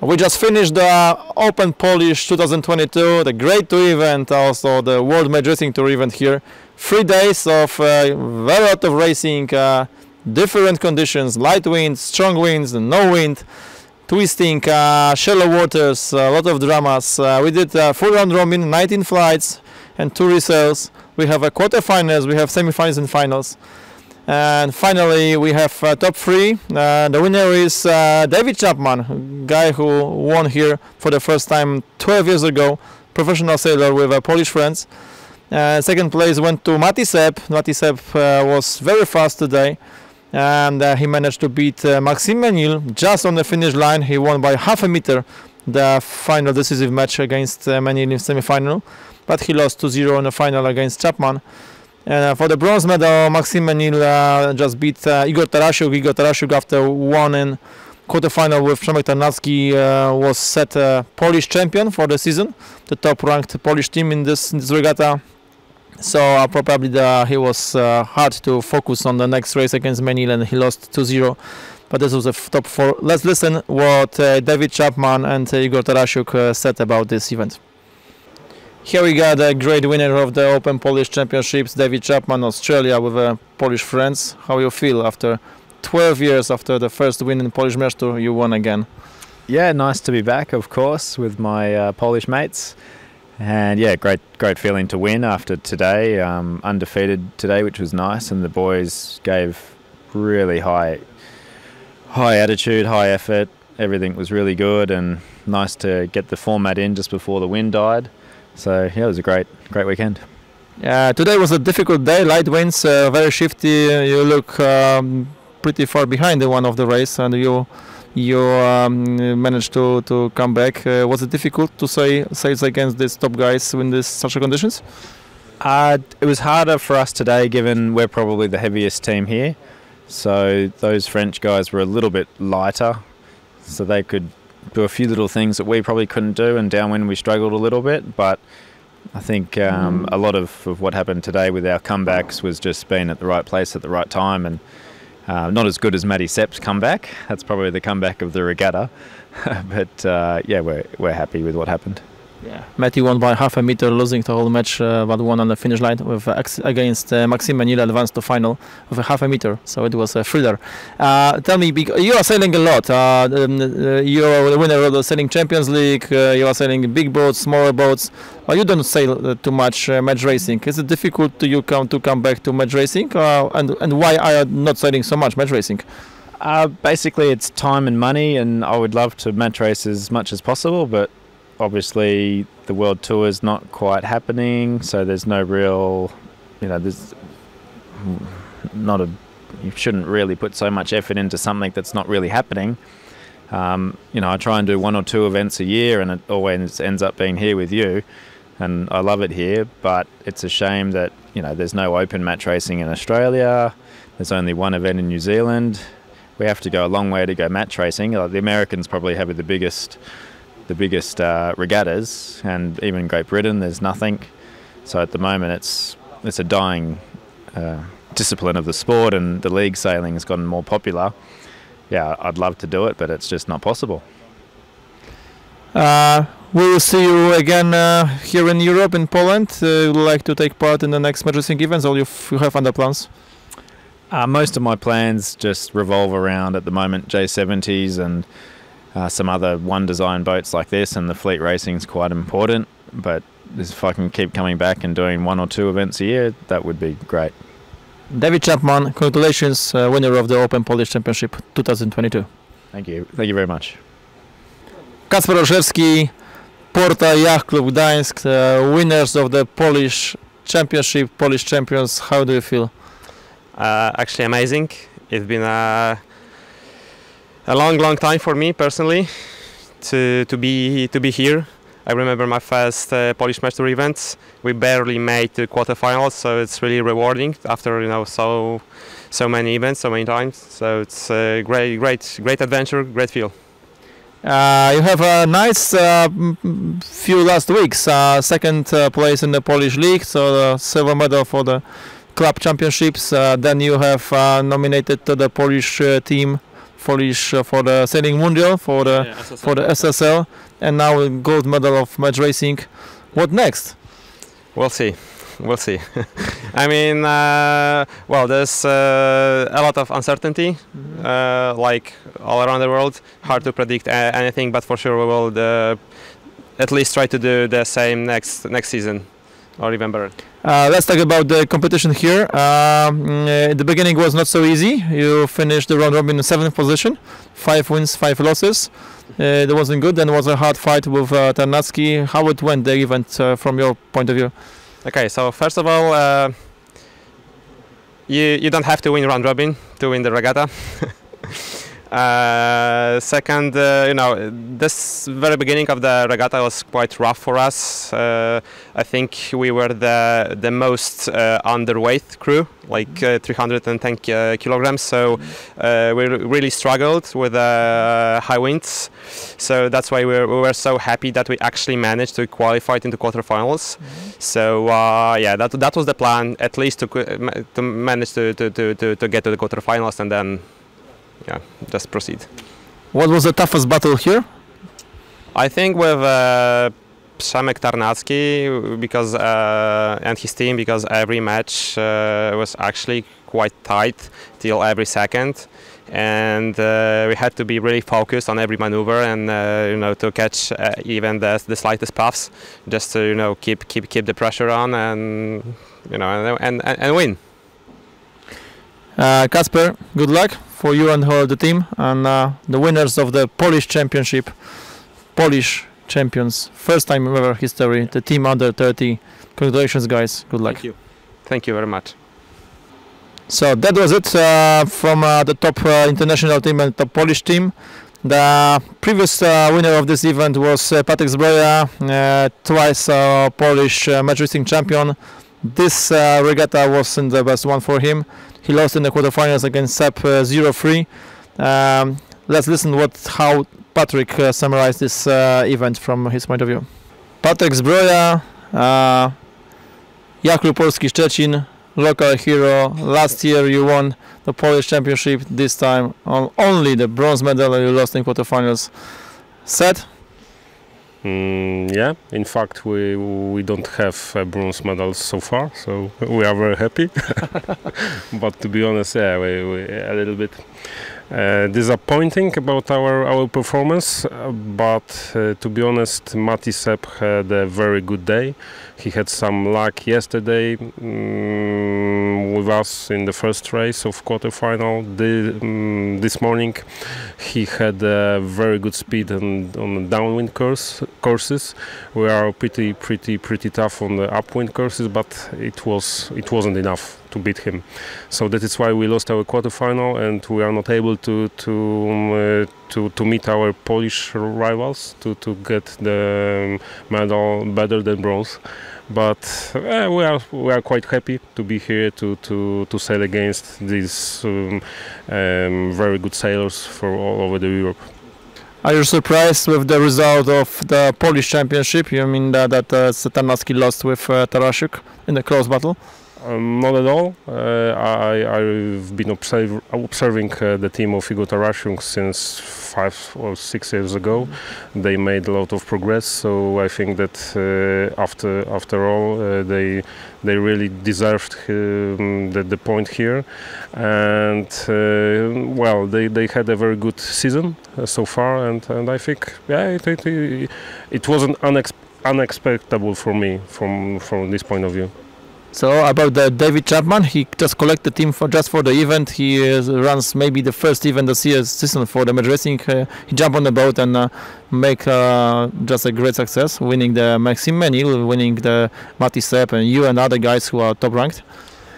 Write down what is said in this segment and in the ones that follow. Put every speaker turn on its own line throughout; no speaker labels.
We just finished the Open Polish 2022, the Grade 2 event, also the World Matchracing Tour event here. 3 days of very lot of racing, different conditions, light winds, strong winds, no wind, twisting, shallow waters, a lot of dramas. We did full round robin, 19 flights and 2 results. We have a quarterfinals, we have semifinals and finals. And finally we have top 3. The winner is David Chapman, guy who won here for the first time 12 years ago, professional sailor with Polish friends. Second place went to Maciek. Maciek was very fast today, and he managed to beat Maciek Cylupa just on the finish line. He won by half a meter the final decisive match against Cylupa in semi-final, but he lost 2-0 in the final against Chapman. And for the bronze medal, Maciek Cylupa just beat Igor Tarasiuk. Igor Tarasiuk, after winning quarterfinal with Przemek Tarnacki, was set Polish champion for the season, the top-ranked Polish team in this regatta. So probably he was hard to focus on the next race against Cylupa, and he lost 2-0. But this was the top 4. Let's listen what David Chapman and Igor Tarasiuk said about this event. Here we got a great winner of the Open Polish Championships, David Chapman, Australia, with Polish friends. How you feel after 12 years after the first win in Polish Match Tour? You won again.
Yeah, nice to be back, of course, with my Polish mates. And yeah, great feeling to win after today. Undefeated today, which was nice, and the boys gave really high attitude, high effort. Everything was really good, and nice to get the format in just before the wind died. So yeah, it was a great weekend.
Today was a difficult day, light winds, very shifty. You look pretty far behind the one of the race, and you managed to come back. Was it difficult to sail against these top guys in such conditions?
It was harder for us today, given we're probably the heaviest team here. So those French guys were a little bit lighter, so they could do a few little things that we probably couldn't do, and downwind we struggled a little bit. But I think a lot of what happened today with our comebacks was just being at the right place at the right time, and not as good as Matty Sepp's comeback. That's probably the comeback of the regatta. But yeah, we're happy with what happened.
Yeah, Matty won by half a meter, losing the whole match, but won on the finish line with against Maciek Cylupa, advanced to final with a half a meter. So it was a thriller. Tell me, you are sailing a lot. You're the winner of the Sailing Champions League. You are sailing big boats, smaller boats. But you don't sail too much match racing. Is it difficult to you come back to match racing, and why are you not sailing so much match racing?
Basically, it's time and money, and I would love to match race as much as possible, but obviously the World Tour is not quite happening, so there's no real, there's not you shouldn't really put so much effort into something that's not really happening. I try and do 1 or 2 events a year, and it always ends up being here with you, and I love it here, but it's a shame that, there's no open match racing in Australia. There's only 1 event in New Zealand. We have to go a long way to go match racing. The Americans probably have the biggest regattas, and even Great Britain there's nothing. So at the moment it's a dying discipline of the sport, and the league sailing has gotten more popular. Yeah, I'd love to do it, but it's just not possible.
We'll see you again here in Europe, in Poland. Would you like to take part in the next match racing events, or you have other plans?
Most of my plans just revolve around, at the moment, J70s and some other one design boats like this, and the fleet racing is quite important. But if I can keep coming back and doing 1 or 2 events a year, that would be great.
David Chapman, congratulations, winner of the Open Polish Championship 2022.
Thank you very much.
Kacper, Porta Yacht Club Gdańsk, winners of the Polish Championship, Polish champions. How do you feel?
Actually amazing. It's been a long time for me personally to be here. I remember my first Polish Match Tour events. We barely made the quarterfinals, so it's really rewarding after so many events, so many times. So it's a great adventure, great feel.
You have a nice few last weeks. Second place in the Polish League, so the silver medal for the club championships. Then you have nominated to the Polish team Polish for the Sailing Mundial, for the SSL, and now a gold medal of match racing. What next?
We'll see. We'll see. I mean, well, there's a lot of uncertainty, like all around the world. Hard to predict anything, but for sure we will at least try to do the same next season, or even better.
Let's talk about the competition here. The beginning was not so easy. You finished the round robin in 7th position, 5 wins, 5 losses. It wasn't good. Then it was a hard fight with Tarnacki. How it went, the event, from your point of view?
Okay, so first of all, you don't have to win round robin to win the regatta. Second, you know, this very beginning of the regatta was quite rough for us. I think we were the most underweight crew, like 310 kilograms. So we really struggled with high winds. So that's why we were so happy that we actually managed to qualify into quarterfinals. So yeah, that was the plan, at least to manage to get to the quarterfinals and then, yeah, just proceed.
What was the toughest battle here?
I think with Przemek Tarnacki because and his team, because every match was actually quite tight till every second, and we had to be really focused on every maneuver and you know, to catch even the slightest puffs, just to, you know, keep the pressure on and, you know, and win.
Kacper, good luck for you and the team, and the winners of the Polish Championship, Polish champions, first time ever history, the team under 30. Congratulations, guys. Good luck.
Thank you. Thank you very much.
So that was it from the top international team and top Polish team. The previous winner of this event was Patryk Zbroja, twice Polish match racing champion. This regatta wasn't the best one for him. He lost in the quarterfinals against Sep 0-3. Let's listen how Patryk summarized this event from his point of view. Patryk Zbroja, Jakub Polski Szczecin, local hero. Last year you won the Polish Championship. This time on only the bronze medal, you lost in quarterfinals. Sad?
Yeah, in fact we don't have bronze medals so far, so we are very happy. But to be honest, yeah, we a little bit disappointing about our performance. But to be honest, Maciek had a very good day. He had some luck yesterday with us in the first race of quarterfinal. This morning he had a very good speed on the downwind courses. We are pretty tough on the upwind courses, but it wasn't enough to beat him. So that is why we lost our quarterfinal, and we are not able to meet our Polish rivals to get the medal better than bronze. But we are quite happy to be here to sail against these very good sailors for all over Europe.
Are you surprised with the result of the Polish Championship? You mean that Tarnacki lost with Tarasiuk in the close battle?
Not at all. I've been observing the team of Igor Tarasiuk since 5 or 6 years ago. They made a lot of progress, so I think that after all they really deserved the point here. And well, they had a very good season so far, and I think, yeah, it wasn't unexpected for me from this point of view.
So about David Chapman, he just collected the team just for the event. He runs maybe the first event this season for the match racing. He jumped on the boat and make just a great success, winning the Maxim Menil, winning the Maciek and you and other guys who are top ranked.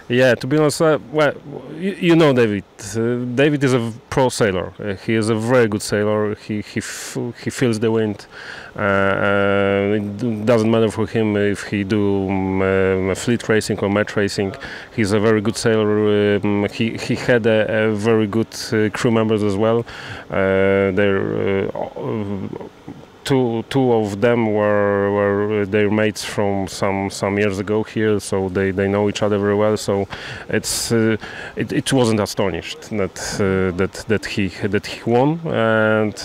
Yeah, to be honest, well, you know David. David is a pro sailor. He is a very good sailor. He feels the wind. It doesn't matter for him if he do fleet racing or match racing. He's a very good sailor. He had a very good crew members as well. They're two of them were their mates from some years ago here, so they know each other very well. So it wasn't astonished that he won, and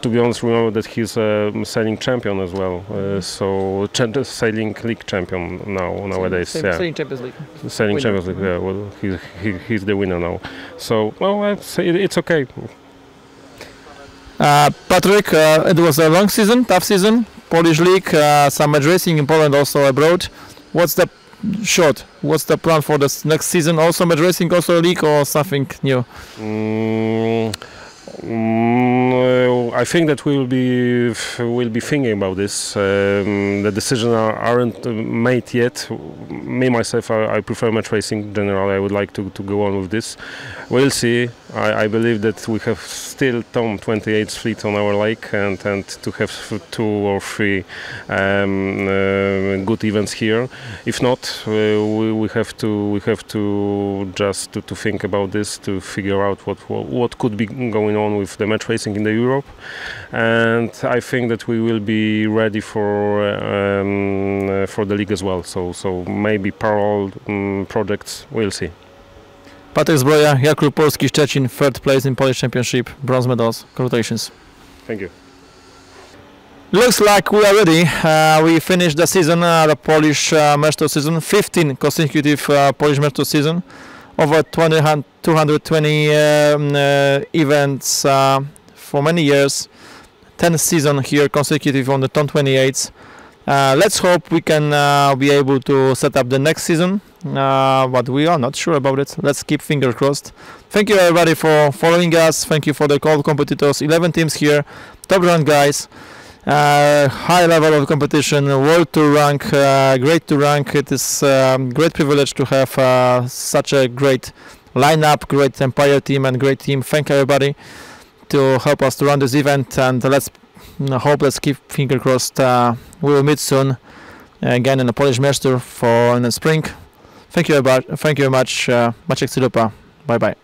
to be honest, remember that he's a sailing champion as well. So sailing league champion nowadays.
Sailing Champions League.
Sailing Champions League. Yeah, well, he's the winner now. So well, I'd say it's okay.
Patryk, it was a long season, tough season. Polish league, some match racing in Poland, also abroad. What's the plan for this next season? Also match racing, also a league, or something new?
I think that we'll be thinking about this. The decisions aren't made yet. Me myself, I prefer match racing. Generally, I would like to go on with this. We'll see. I believe that we have still Tom 28 fleet on our lake, and to have 2 or 3 good events here. If not, we have to just to think about this, to figure out what could be going on with the match racing in the Europe, and I think that we will be ready for the league as well. So maybe parallel projects. We'll see.
Patryk Zbroja, Jakub Polski, Szczecin, 3rd place in Polish Championship, bronze medals. Congratulations.
Thank you.
Looks like we are ready. We finished the season, the Polish match tour season, 15 consecutive Polish match tour season, over 220 events for many years, 10th season here consecutive on the Tom 28s. Let's hope we can be able to set up the next season, but we are not sure about it. Let's keep fingers crossed. Thank you everybody for following us. Thank you for the call competitors. 11 teams here, top rank guys, high level of competition, world tour rank, great tour rank. It is great privilege to have such a great lineup, great Empire team and great team. Thank everybody to help us to run this event, and let's keep fingers crossed. We will meet soon again in the Polish match tour in the spring. Thank you very much. Maciek Cylupa. Bye bye.